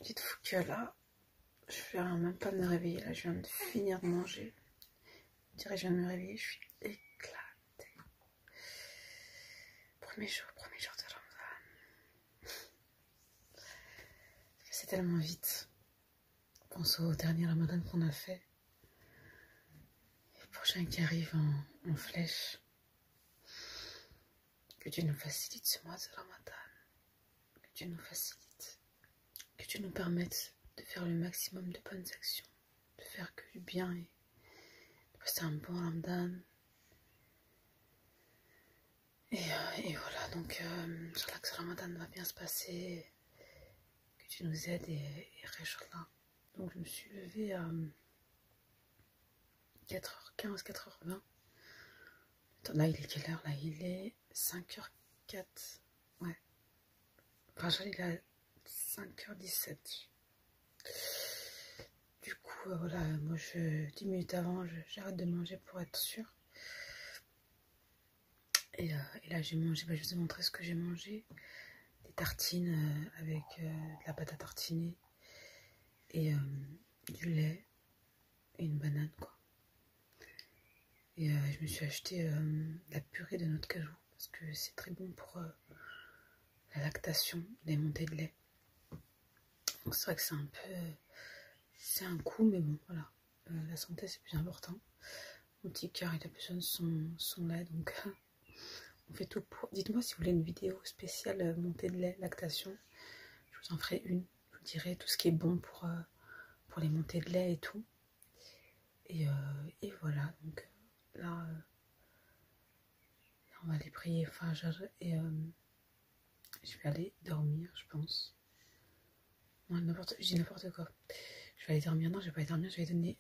Dites-vous que là, je viens même pas de me réveiller. Là, je viens de finir de manger. Je dirais que je viens de me réveiller, je suis éclatée. Premier jour de Ramadan. C'est tellement vite. Pense au dernier Ramadan qu'on a fait. Et le prochain qui arrive en flèche. Que Dieu nous facilite ce mois de Ramadan. Que Dieu nous facilite. Que Dieu nous permette de faire le maximum de bonnes actions. De faire que du bien et de passer un bon Ramadan. Et voilà, donc Inch'Allah que ce Ramadan va bien se passer. Que Dieu nous aide et Inch'Allah. Donc je me suis levée à 4h15, 4h20. Là il est quelle heure? Là il est 5h04. Ouais. Enfin il est à 5h17. Du coup voilà, moi 10 minutes avant j'arrête de manger pour être sûre. Et là j'ai mangé, je vous ai montré ce que j'ai mangé. Des tartines avec de la pâte à tartiner. Et du lait et une banane quoi. Et je me suis acheté la purée de noix de cajou parce que c'est très bon pour la lactation, les montées de lait. Donc c'est vrai que c'est un coup, mais bon voilà, la santé c'est plus important. Mon petit cœur il a besoin de son lait, donc on fait tout pour. Dites-moi si vous voulez une vidéo spéciale montée de lait, lactation, je vous en ferai une. Je vous dirai tout ce qui est bon pour les montées de lait et tout. Et voilà, donc là, on va aller prier Fajr et je vais aller dormir, je pense. Non, je dis n'importe quoi. Je vais aller dormir, non, je vais pas aller dormir, je vais donner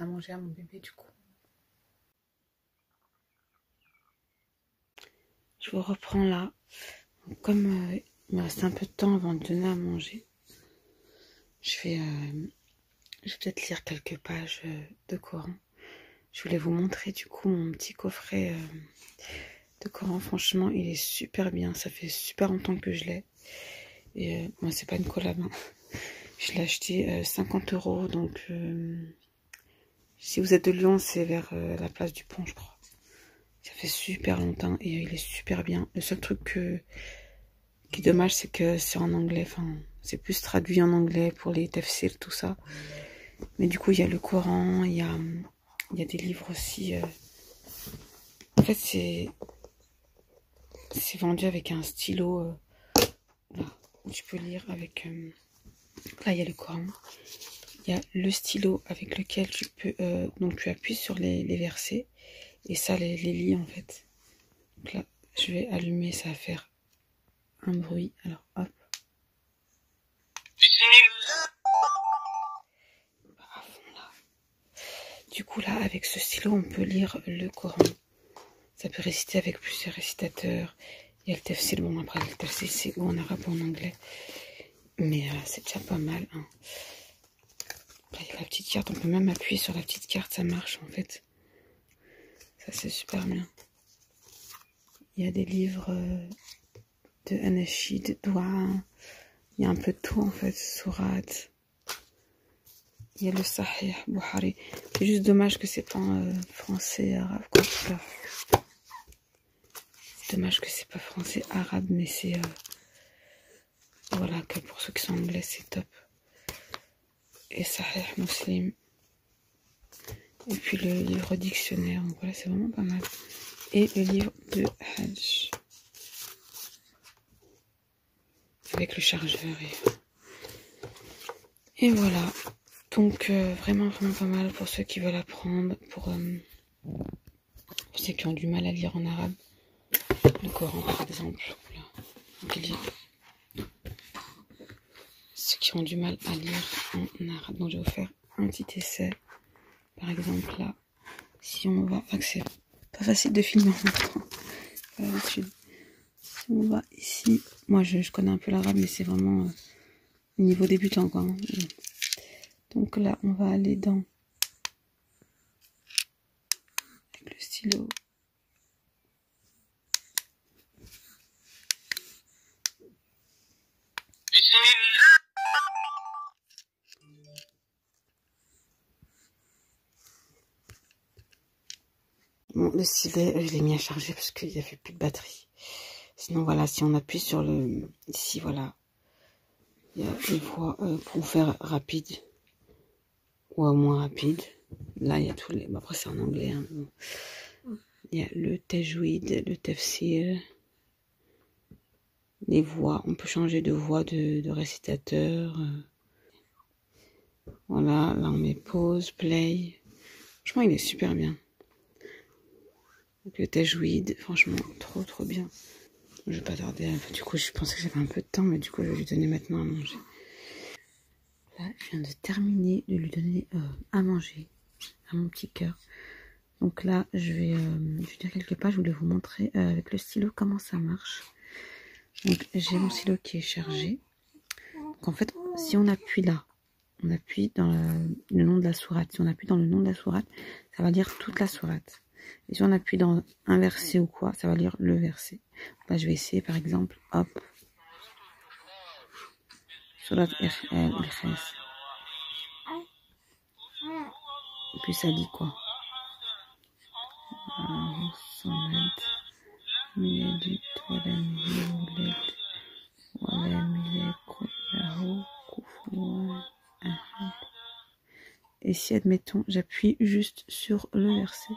à manger à mon bébé du coup. Je vous reprends là. Donc, comme il me reste un peu de temps avant de donner à manger, je vais peut-être lire quelques pages de Coran. Je voulais vous montrer du coup mon petit coffret de Coran. Franchement, il est super bien. Ça fait super longtemps que je l'ai. Et moi, c'est pas une collab. Hein. Je l'ai acheté 50 €. Donc, si vous êtes de Lyon, c'est vers la place du Pont, je crois. Ça fait super longtemps et il est super bien. Le seul truc qui est dommage, c'est que c'est en anglais. Enfin, c'est plus traduit en anglais pour les tafsirs, tout ça. Mais du coup, il y a le Coran, il y a des livres aussi. En fait, c'est vendu avec un stylo. Là, où tu peux lire avec... là, il y a le Coran. Il y a le stylo avec lequel tu peux... donc, tu appuies sur les versets. Et ça les lit, en fait. Donc là, je vais allumer, ça va faire un bruit. Alors, hop. À fond, là. Du coup, là, avec ce stylo, on peut lire le Coran. Ça peut réciter avec plusieurs récitateurs. Il y a le tafsir, bon après le tafsir c'est ou en arabe ou en anglais. Mais c'est déjà pas mal. Hein. Là, il y a la petite carte, on peut même appuyer sur la petite carte, ça marche en fait. Ça c'est super bien. Il y a des livres de anachid, de doua. Il y a un peu de tout en fait, surat. Il y a le Sahih Bukhari. C'est juste dommage que c'est pas français et arabe quoi. C'est dommage que c'est pas français arabe, mais c'est voilà, que pour ceux qui sont anglais, c'est top. Et Sahih Muslim. Et puis le livre dictionnaire. Donc voilà, c'est vraiment pas mal. Et le livre de Hajj. Avec le chargeur. Et voilà. Donc vraiment, vraiment pas mal pour ceux qui veulent apprendre. Pour ceux qui ont du mal à lire en arabe. Le Coran, par exemple. Voilà. Ceux qui ont du mal à lire en arabe. Donc je vais vous faire un petit essai. Par exemple là, si on va... c'est pas facile de filmer en même temps. Si on va ici... Moi je connais un peu l'arabe mais c'est vraiment niveau débutant quoi. Hein. Donc là on va aller dans... Avec le stylo. le stylet, je l'ai mis à charger parce qu'il n'y avait plus de batterie. Sinon, voilà, si on appuie sur le... Ici, voilà. Il y a des voies pour faire rapide. Ou à moins rapide. Là, il y a tous les... Bon, après, c'est en anglais. Hein, bon. Il y a le tajwid, le tafsir. Les voix. On peut changer de voix de récitateur. Voilà, là, on met pause, play. Franchement, il est super bien. Donc, le tajwid, franchement, trop bien. Je vais pas tarder. Du coup, je pensais que j'avais un peu de temps, mais du coup, je vais lui donner maintenant à manger. Là, je viens de terminer de lui donner à manger à mon petit cœur. Donc là, je vais dire quelques pages. Je voulais vous montrer avec le stylo comment ça marche. Donc, j'ai mon stylo qui est chargé. Donc, en fait, si on appuie là, on appuie dans le nom de la sourate. Si on appuie dans le nom de la sourate, ça va lire toute la sourate. Et si on appuie dans un verset ou quoi, ça va lire le verset. Là, je vais essayer, par exemple, hop. Surat al-Ikhlas. Et puis ça dit quoi? Et si, admettons, j'appuie juste sur le verset.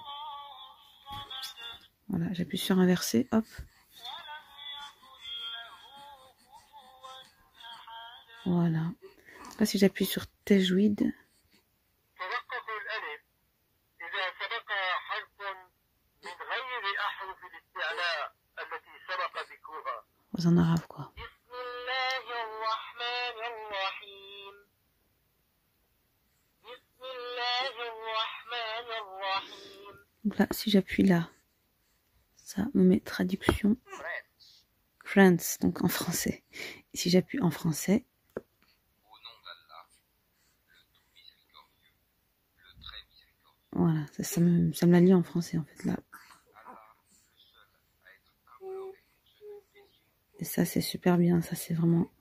Voilà, j'appuie sur un verset, hop. Voilà. Là, si j'appuie sur tajwid. En arabe, quoi. Donc là, si j'appuie là, ça me met traduction France, donc en français. Et si j'appuie en français, voilà, ça me la lit en français en fait là. Et ça c'est super bien, ça c'est vraiment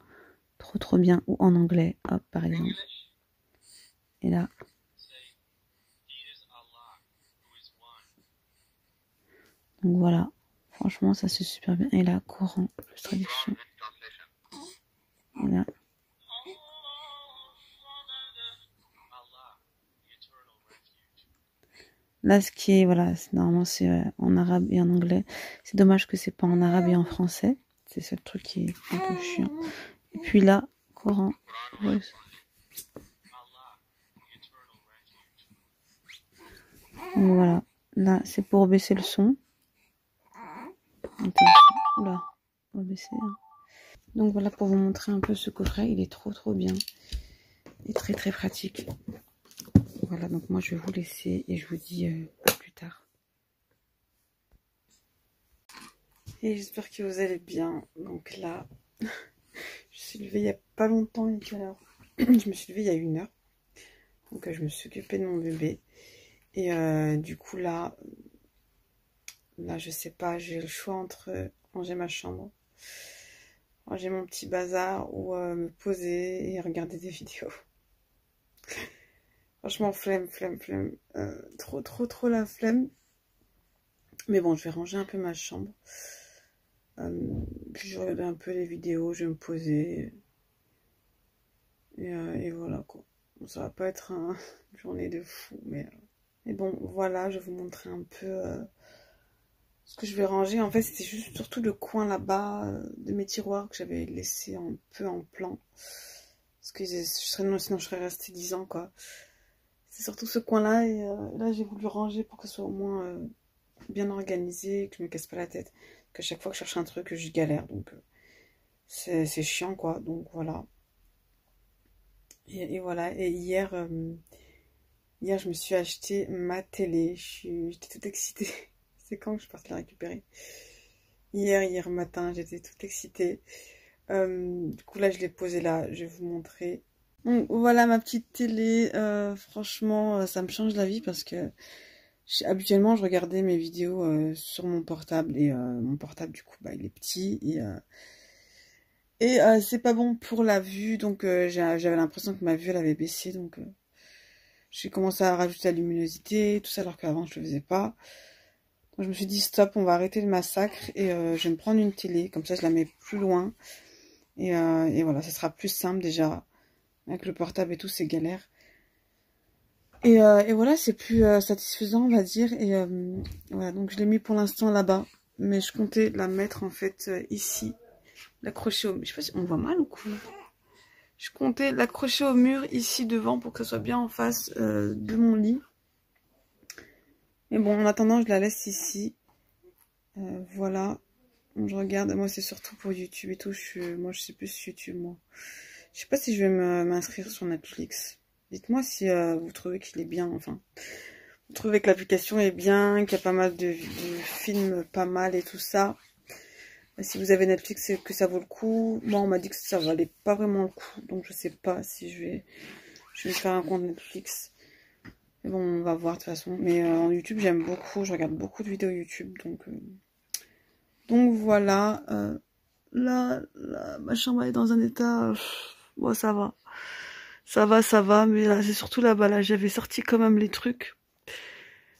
trop bien. Ou en anglais, hop par exemple. Et là. Donc voilà, franchement ça c'est super bien. Et là, Coran, plus traduction. Et là. Là, ce qui est, voilà, normalement c'est en arabe et en anglais. C'est dommage que c'est pas en arabe et en français. C'est ça le truc qui est un peu chiant. Et puis là, Coran. Ouais. Donc voilà, là c'est pour baisser le son. Oula, on va baisser. Hein. Donc voilà pour vous montrer un peu ce coffret. Il est trop bien. Et très pratique. Voilà, donc moi je vais vous laisser et je vous dis à plus tard. Et j'espère que vous allez bien. Donc là, je suis levée il n'y a pas longtemps. Il est quelle heure? Je me suis levée il y a 1 heure. Donc je me suis occupée de mon bébé. Et du coup là je sais pas, j'ai le choix entre ranger ma chambre, ranger mon petit bazar ou me poser et regarder des vidéos. Franchement, flemme. Trop la flemme. Mais bon, je vais ranger un peu ma chambre. Puis je regarde un peu les vidéos, je vais me poser. Et voilà quoi. Bon, ça va pas être une journée de fou, mais bon, voilà, je vais vous montrer un peu ce que je vais ranger. En fait, c'était juste surtout le coin là-bas de mes tiroirs que j'avais laissé un peu en plan. Parce que sinon je serais restée 10 ans quoi. C'est surtout ce coin-là et là j'ai voulu ranger pour que ce soit au moins bien organisé, que je me casse pas la tête. Que chaque fois que je cherche un truc, je galère. Donc c'est chiant quoi. Donc voilà. Et voilà. Et hier, je me suis acheté ma télé. J'étais toute excitée. C'est quand que je partais la récupérer? Hier matin, j'étais toute excitée. Du coup là je l'ai posée là, je vais vous montrer. Donc, voilà ma petite télé, franchement ça me change la vie parce que habituellement je regardais mes vidéos sur mon portable et mon portable du coup bah, il est petit et c'est pas bon pour la vue donc j'avais l'impression que ma vue elle avait baissé donc j'ai commencé à rajouter la luminosité tout ça alors qu'avant je le faisais pas. Donc je me suis dit stop, on va arrêter le massacre et je vais me prendre une télé, comme ça je la mets plus loin. Et voilà, ça sera plus simple déjà. Avec le portable et tout, c'est galère. Et voilà, c'est plus satisfaisant, on va dire. Et voilà, donc je l'ai mis pour l'instant là-bas. Mais je comptais la mettre en fait ici. L'accrocher au... Je sais pas si on voit mal ou quoi. Je comptais l'accrocher au mur ici devant pour que ça soit bien en face de mon lit. Mais bon, en attendant, je la laisse ici. Voilà. Donc, je regarde. Moi, c'est surtout pour YouTube et tout. Moi, je sais plus YouTube, moi. Je sais pas si je vais m'inscrire sur Netflix. Dites-moi si vous trouvez qu'il est bien, enfin. Vous trouvez que l'application est bien, qu'il y a pas mal de films pas mal et tout ça. Si vous avez Netflix et que ça vaut le coup. Moi, on m'a dit que ça valait pas vraiment le coup. Donc, je sais pas si je vais me faire un compte Netflix. Mais bon, on va voir de toute façon. Mais en YouTube, j'aime beaucoup. Je regarde beaucoup de vidéos YouTube. Donc voilà. Là, ma chambre est dans un état... bon, ça va. Ça va. Mais là, c'est surtout là-bas. Là, j'avais sorti quand même les trucs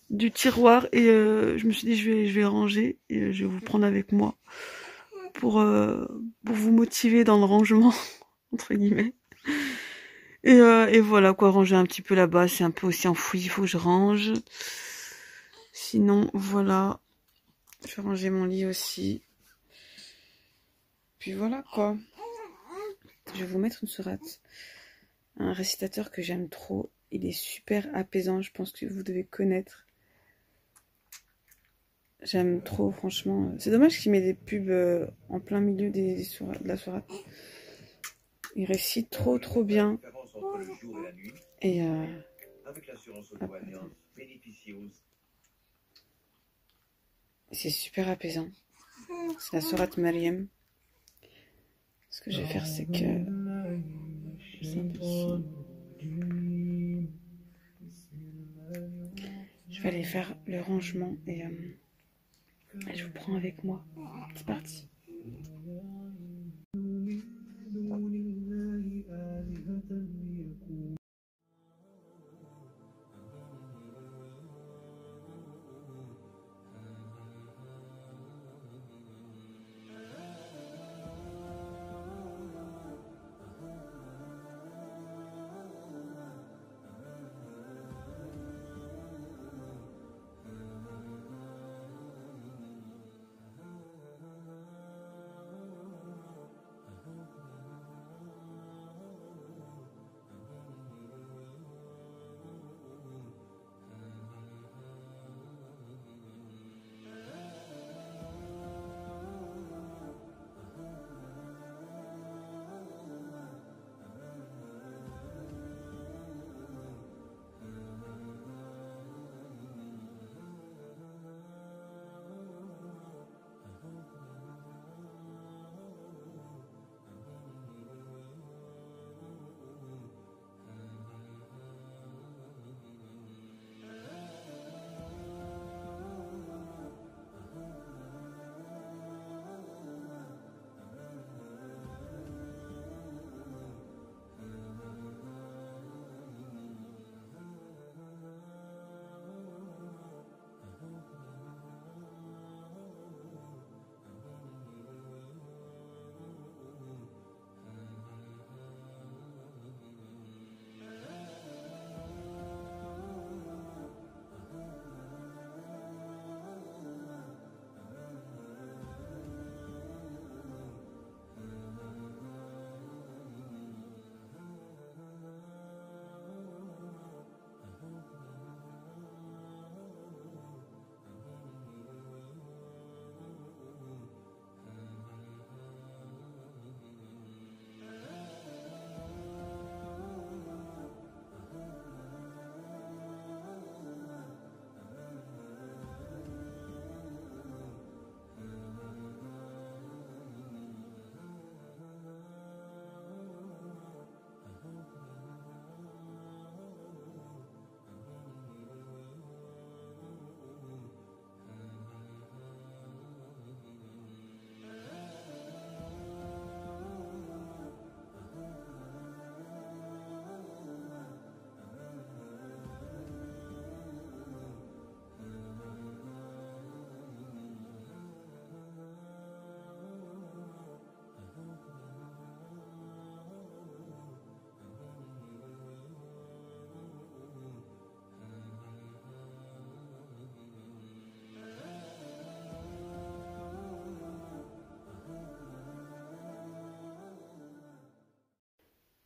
du tiroir. Et je me suis dit, je vais ranger. Et je vais vous prendre avec moi. Pour vous motiver dans le rangement. Entre guillemets. Et voilà quoi, ranger un petit peu là-bas. C'est un peu aussi enfoui. Il faut que je range. Sinon, voilà. Je vais ranger mon lit aussi. Puis voilà quoi. Je vais vous mettre une sourate. Un récitateur que j'aime trop. Il est super apaisant. Je pense que vous devez connaître. J'aime trop, franchement. C'est dommage qu'il met des pubs en plein milieu de la sourate. Il récite trop bien. Et c'est super apaisant. C'est la sourate Maryam. Ce que je vais faire, c'est que... Je vais aller faire le rangement et je vous prends avec moi. C'est parti.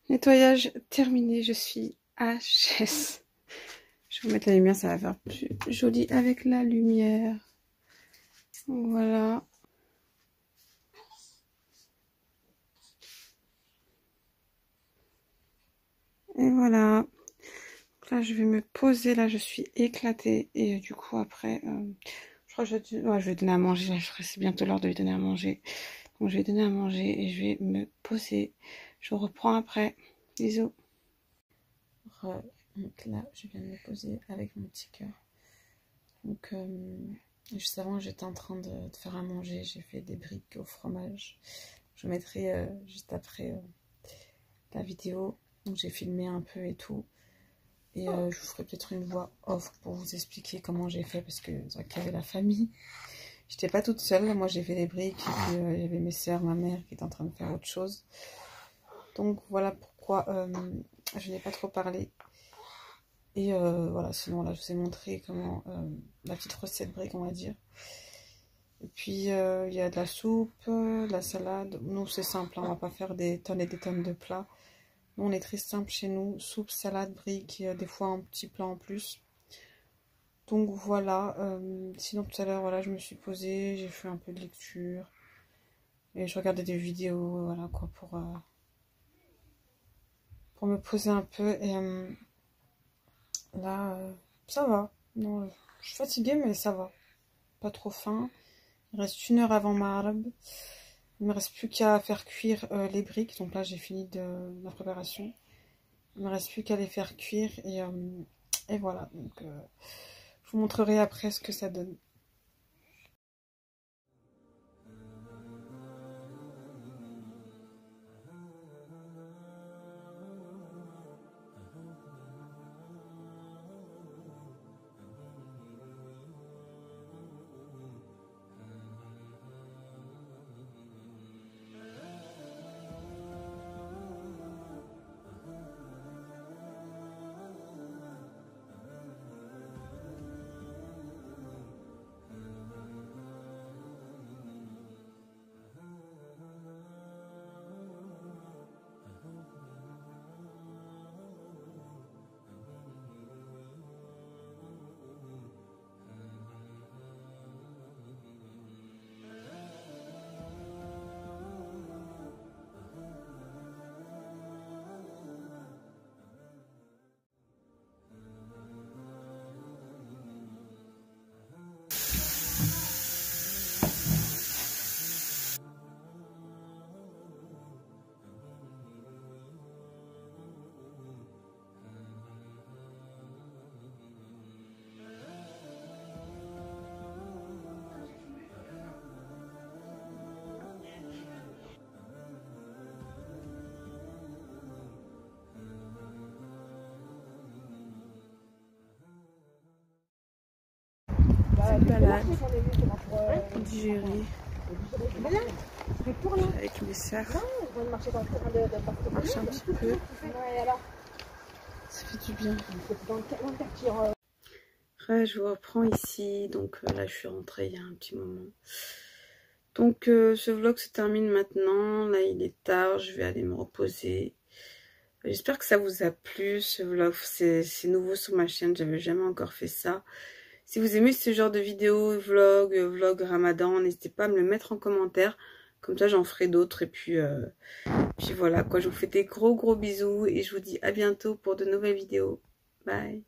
Nettoyage terminé, je suis HS. Je vais vous mettre la lumière, ça va faire plus joli avec la lumière. Voilà. Et voilà. Donc là, je vais me poser. Là, je suis éclatée. Et du coup, après, je crois que je vais donner à manger. Là, c'est bientôt l'heure de lui donner à manger. Donc, je vais donner à manger et je vais me poser. Je vous reprends après. Bisous. Donc là, je viens de me poser avec mon petit cœur. Donc, juste avant, j'étais en train de faire à manger. J'ai fait des briques au fromage. Je vous mettrai juste après la vidéo. Donc, j'ai filmé un peu et tout. Et je vous ferai peut-être une voix off pour vous expliquer comment j'ai fait. Parce que c'est vrai qu'il y avait la famille. J'étais pas toute seule. Moi, j'ai fait les briques. Et puis, il y avait mes soeurs, ma mère qui était en train de faire autre chose. Donc, voilà pourquoi je n'ai pas trop parlé. Et voilà, sinon là je vous ai montré comment la petite recette brique, on va dire. Et puis il y a de la soupe, de la salade. Nous c'est simple, hein, on va pas faire des tonnes et des tonnes de plats. Nous on est très simple chez nous, soupe, salade, brique, et des fois un petit plat en plus. Donc voilà, sinon tout à l'heure voilà, je me suis posée, j'ai fait un peu de lecture. Et je regardais des vidéos, voilà quoi, pour me poser un peu. Et là, ça va. Non, je suis fatiguée, mais ça va. Pas trop faim. Il reste 1 heure avant Maghreb. Il me reste plus qu'à faire cuire les briques. Donc là, j'ai fini de la préparation. Il me reste plus qu'à les faire cuire. Et voilà. Donc, je vous montrerai après ce que ça donne. Balade digérée avec mes soeurs. On marche un petit peu. Ça fait du bien. Je vous reprends ici. Donc là, je suis rentrée il y a un petit moment. Donc ce vlog se termine maintenant. Là, il est tard. Je vais aller me reposer. J'espère que ça vous a plu. Ce vlog, c'est nouveau sur ma chaîne. J'avais jamais encore fait ça. Si vous aimez ce genre de vidéos, vlog ramadan, n'hésitez pas à me le mettre en commentaire. Comme ça, j'en ferai d'autres. Et puis voilà quoi. Je vous fais des gros bisous. Et je vous dis à bientôt pour de nouvelles vidéos. Bye.